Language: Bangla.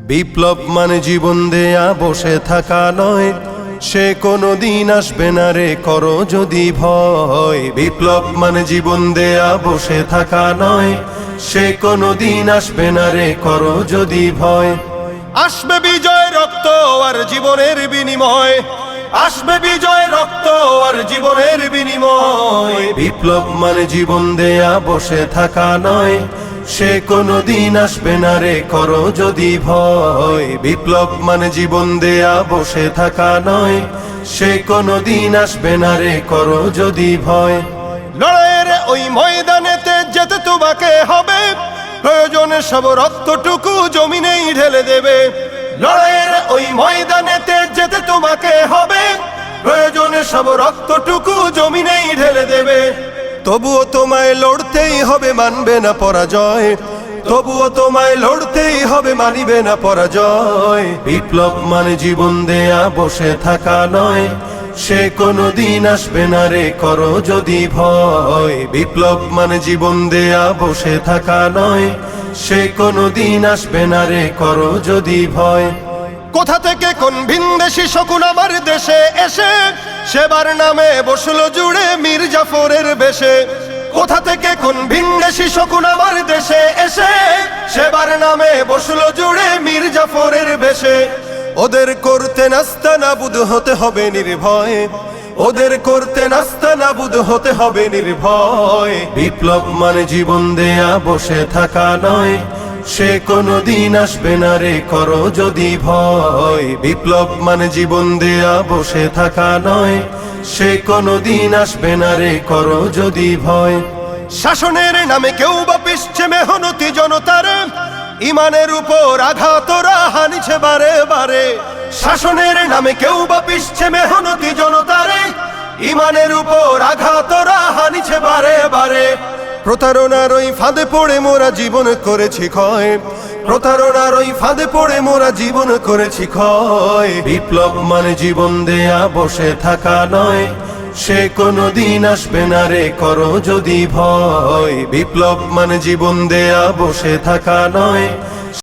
বিপ্লব মানে জীবন দেয়া বসে থাকা নয়, সে কোনো দিন আসবে না রে করো যদি ভয়। বিপ্লব মানে জীবন দেয়া বসে থাকা নয়, সে কোনো দিন আসবে না রে করো যদি ভয়। আসবে বিজয় রক্ত আর জীবনের বিনিময়, আসবে বিজয় রক্ত আর জীবনের বিনিময়। বিপ্লব মানে জীবন দেয়া বসে থাকা নয়, সে কোনো দিন আসবে না রে করো যদি ভয়। বিপ্লব মানে জীবন দেয়া বসে থাকা নয়, সে কোনো দিন আসবে না রে করো যদি ভয়। লড়াইয়ের ওই ময়দানেতে যেতে তোমাকে হবে, প্রয়োজনে সব রক্তটুকু জমিনেই ঢেলে দেবে। লড়াইয়ের ওই ময়দানেতে যেতে তোমাকে হবে, প্রয়োজনে সব রক্তটুকু জমিনেই ঢেলে দেবে। তবুও তোমায় লড়তেই হবে, মানবে না পরাজয়। তবুও তোমায় লড়তেই হবে, মানিবে না পরাজয়। বিপ্লব মানে জীবন দেয়া বসে থাকা নয়, সে কোনো দিন আসবে না রে করো যদি ভয়। বিপ্লব মানে জীবন দেয়া বসে থাকা নয়, সে কোনো দিন আসবে না রে করো যদি ভয়। কোথা থেকে কোন ভিনদেশি শকুন আমার দেশে এসে সেবার নামে বসলো জুড়ে মীর জাফরের বেশে। কোথা থেকে কোন ভিনদেশি শকুন আমার দেশে এসে সেবার নামে বসলো জুড়ে মীর জাফরের বেশে। ওদের করতে নাস্তা নাবুদ হতে হবে নির্ভয়, ওদের করতে নাস্তা নাবুদ হতে হবে নির্ভয়। বিপ্লব মানে জীবন দেয়া বসে থাকা নয়, সে কোনো দিন আসবে না রে করো যদি ভয়। বিপ্লব মানে জীবন দেয়া বসে থাকা নয়, সে কোনো দিন আসবে না রে করো যদি ভয়। শাসনের নামে কেউ বা পিছছে মেহনতি জনতারে, ইমানের উপর আঘাতরা হানিছে বারে বারে। শাসনের নামে কেউ বা পিছছে মেহনতি জনতারে, ইমানের উপর আঘাতরা হানিছে বারে বারে। প্রতারণার ওই ফাঁদে পড়ে মোরা জীবন করেছি ক্ষয়, প্রতারণার ওই ফাঁদে পড়ে মোরা জীবন করেছি ক্ষয়। বিপ্লব মানে জীবন দেয়া বসে থাকা নয়, সে কোনো দিন আসবে না রে করো যদি ভয়। বিপ্লব মানে জীবন দেয়া বসে থাকা নয়,